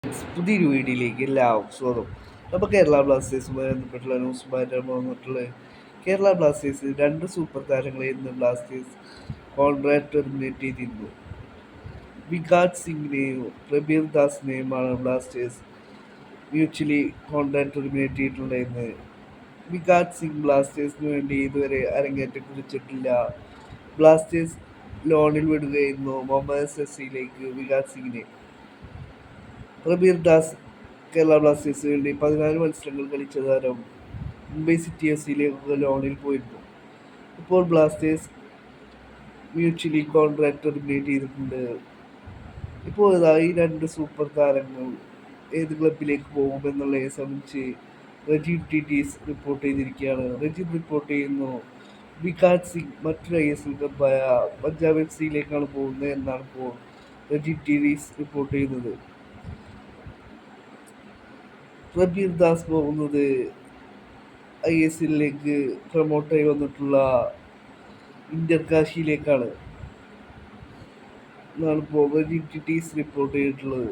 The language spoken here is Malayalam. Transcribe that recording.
പുതിയൊരു വീഡിയോയിലേക്ക് എല്ലാവർക്കും സ്വാഗതം. അപ്പോൾ കേരള ബ്ലാസ്റ്റേഴ്സുമായി ബന്ധപ്പെട്ടുള്ള ന്യൂസുമായിട്ടാണ് വന്നിട്ടുള്ളത്. കേരള ബ്ലാസ്റ്റേഴ്സ് രണ്ട് സൂപ്പർ താരങ്ങളെ ഇന്ന് ബ്ലാസ്റ്റേഴ്സ് കോൺട്രാക്ട് ടെർമിനേറ്റ് ചെയ്തിരുന്നു. വികാസ് സിംഗിനെയും പ്രബീർ ദാസിനെയുമാണ് ബ്ലാസ്റ്റേഴ്സ് മ്യൂച്വലി കോൺട്രാക്ട് ടെർമിനേറ്റ് ചെയ്തിട്ടുണ്ടായിരുന്നത്. വികാസ് സിംഗ് ബ്ലാസ്റ്റേഴ്സിന് വേണ്ടി ഇതുവരെ അരങ്ങേറ്റം കുറിച്ചിട്ടില്ല. ബ്ലാസ്റ്റേഴ്സ് ലോണിൽ വിടുകയായിരുന്നു മുഹമ്മദ് സസിയിലേക്ക് വികാസ് സിംഗിനെ. പ്രബീർ ദാസ് കേരള ബ്ലാസ്റ്റേഴ്സിന് വേണ്ടി 14 മത്സരങ്ങൾ കളിച്ച താരം മുംബൈ സിറ്റി എഫ് സിയിലേക്ക് ലോണിൽ പോയിരുന്നു. ഇപ്പോൾ ബ്ലാസ്റ്റേഴ്സ് മ്യൂച്വലി കോൺട്രാക്ട് ടെർമിനേറ്റ് ചെയ്തിട്ടുണ്ട്. ഇപ്പോൾ ഈ രണ്ട് സൂപ്പർ താരങ്ങൾ ഏത് ക്ലബിലേക്ക് പോകുമെന്നുള്ളതിനെ സംബന്ധിച്ച് റജീവ് ടിറ്റീസ് റിപ്പോർട്ട് ചെയ്തിരിക്കുകയാണ്. റജീവ് റിപ്പോർട്ട് ചെയ്യുന്നു, വികാസ് സിംഗ് മറ്റൊരു ISL ക്ലബായ പഞ്ചാബ് എഫ് സിയിലേക്കാണ് പോകുന്നത് എന്നാണ് ഇപ്പോൾ റജീവ് ടിറ്റീസ് റിപ്പോർട്ട് ചെയ്യുന്നത്. പ്രബീർ ദാസ് പോകുന്നത് ISLലേക്ക് പ്രൊമോട്ടായി വന്നിട്ടുള്ള ഇന്റർ കാശിയിലേക്കാണ് എന്നാണ് ഇപ്പോൾ റജീവ് ടിറ്റീസ് റിപ്പോർട്ട് ചെയ്തിട്ടുള്ളത്.